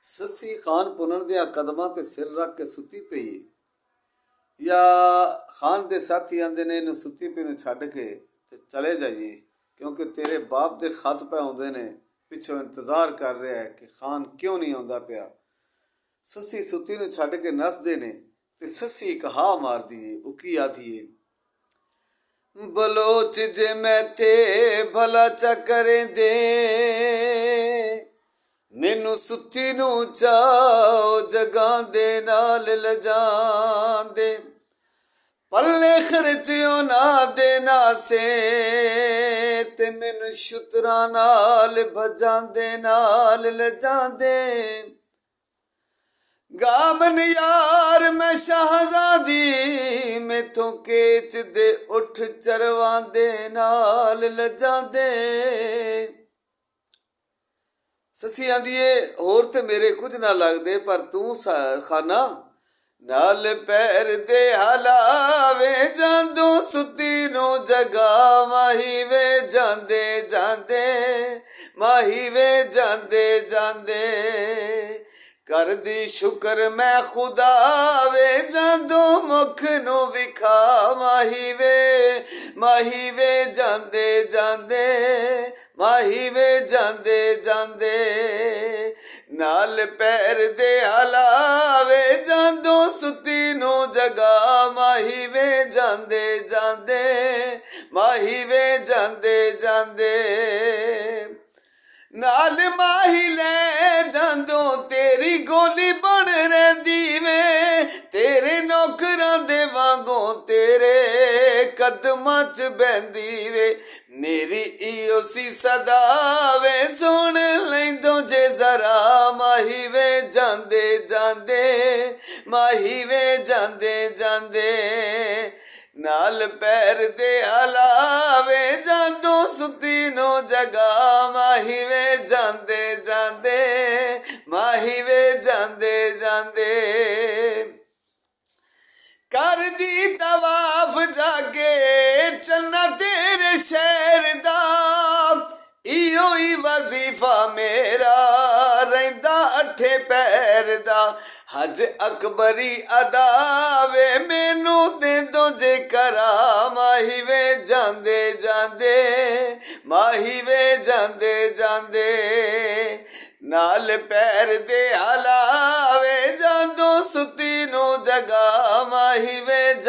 ਸੱਸੀ ਖਾਨ ਪੁਨਰ ਦੀਆਂ ਕਦਮਾਂ ਤੇ ਸਿਰ ਰੱਖ ਕੇ ਸੁੱਤੀ ਪਈ ਏ ਜਾਂ ਖਾਨ ਦੇ ਸਾਥੀ ਆਂਦੇ ਨੇ ਇਹਨੂੰ ਸੁੱਤੀ ਪਈ ਨੂੰ ਛੱਡ ਕੇ ਤੇ ਚਲੇ ਜਾਈਏ, ਕਿਉਂਕਿ ਤੇਰੇ ਬਾਪ ਦੇ ਖਤ ਪੈ ਆਉਂਦੇ ਨੇ, ਪਿੱਛੋਂ ਇੰਤਜ਼ਾਰ ਕਰ ਰਿਹਾ ਹੈ ਕਿ ਖਾਨ ਕਿਉਂ ਨਹੀਂ ਆਉਂਦਾ ਪਿਆ। ਸੱਸੀ ਸੁੱਤੀ ਨੂੰ ਛੱਡ ਕੇ ਨੱਸਦੇ ਨੇ ਤੇ ਸੱਸੀ ਇੱਕ ਹਾ ਮਾਰਦੀ ਏ। ਉਹ ਕੀ ਆਖਦੀ ਏ? ਬਲੋਚ ਜੇ ਮੈਂ ਤੇ ਭਲਾ ਚੱਕਰੇ ਦੇ, ਮੈਨੂੰ ਸੁੱਤੀ ਨੂੰ ਚਾਓ ਜਗਾਂ ਦੇ ਨਾਲ ਲਜਾਂਦੇ, ਪੱਲੇ ਖਰਚਿਓ ਨਾ ਦੇ ਨਾਸੇ ਤੇ ਮੈਨੂੰ ਸ਼ੁਤਰਾਂ ਨਾਲ ਭਜਾਂਦੇ ਨਾਲ ਲਜਾਂਦੇ। ਗਾਮਨ ਯਾਰ ਮੈਂ ਸ਼ਾਹਜ਼ਾਦੀ, ਮੈਥੋਂ ਕੇਚ ਦੇ ਉੱਠ ਚਰਵਾਂਦੇ ਨਾਲ ਲਜਾਂਦੇ। ਸੱਸੀ ਆਂਦੀ ਏ ਹੋਰ ਤੇ ਮੇਰੇ ਕੁਝ ਨਾ ਲੱਗਦੇ, ਪਰ ਤੂੰ ਖਾਨਾ ਨਾਲ ਪੈਰ ਦੇ ਹਲਾਵੇ, ਜਾਂਦੋਂ ਸੁੱਤੀ ਨੂੰ ਜਗਾ ਮਾਹੀ ਵੇ ਜਾਂਦੇ ਜਾਂਦੇ, ਮਾਹੀ ਵੇ ਜਾਂਦੇ ਜਾਂਦੇ। ਕਰਦੀ ਸ਼ੁਕਰ ਮੈਂ ਖੁਦਾ ਵੇ, ਜਾਂਦੋਂ ਮੁਖ ਨੂੰ ਵਿਖਾ ਮਾਹੀ ਵੇ ਜਾਂਦੇ ਜਾਂਦੇ, ਮਾਹੀ ਵੇ ਜਾਂਦੇ ਜਾਂਦੇ। ਨਾਲ ਪੈਰ ਦੇ ਹਲਾਵੇ, ਜਾਂਦੋਂ ਸੁੱਤੀ ਨੂੰ ਜਗਾ ਮਾਹੀ ਵੇ ਜਾਂਦੇ ਜਾਂਦੇ, ਮਾਹੀ ਵੇ ਜਾਂਦੇ ਜਾਂਦੇ। ਨਾਲ ਮਾਹੀ ਲੈ ਜਾਂਦੋਂ ਤੇਰੀ ਗੋਲੀ ਬਣ ਰਹਿੰਦੀ ਵੇ, ਤੇਰੇ ਨੌਕਰਾਂ ਦੇ ਵਾਂਗੋਂ ਤੇਰੇ ਕਦਮਾਂ 'ਚ ਬਹਿੰਦੀ ਵੇ। ਮੇਰੀ ਈਓ ਸੀ ਸਦਾ ਵੇ, ਸੁਣ ਲੈਂਦੋ ਜੇ ਜ਼ਰਾ ਮਾਹੀ ਵੇ ਜਾਂਦੇ ਜਾਂਦੇ, ਮਾਹੀ ਵੇ ਜਾਂਦੇ ਜਾਂਦੇ। ਨਾਲ ਪੈਰ ਦੇ ਹਲਾਵੇ, ਜਾਂਦੋਂ ਸੁੱਤੀ ਨੂੰ ਜਗਾ ਮਾਹੀ ਵੇ ਜਾਂਦੇ ਜਾਂਦੇ, ਮਾਹੀ ਵੇ ਜਾਂਦੇ ਜਾਂਦੇ। ਕਰਦੀ ਤਵਾਫ ਜਾ ਕੇ ਚੱਲਣਾ ਤੇਰੇ ਸ਼ਹਿਰ ਦਾ, ਇਓ ਹੀ ਵਜ਼ੀਫਾ ਮੇਰਾ ਰਹਿੰਦਾ ਅੱਠੇ ਪੈਰ ਦਾ। ਹਜ ਅਕਬਰੀ ਅਦਾ ਵੇ, ਮੈਨੂੰ ਦੇ ਦੋ ਜੇ ਕਰਾ ਮਾਹੀ ਵੇ ਜਾਂਦੇ ਜਾਂਦੇ, ਮਾਹੀ ਵੇ ਜਾਂਦੇ ਜਾਂਦੇ। ਨਾਲ ਪੈਰ ਦੇ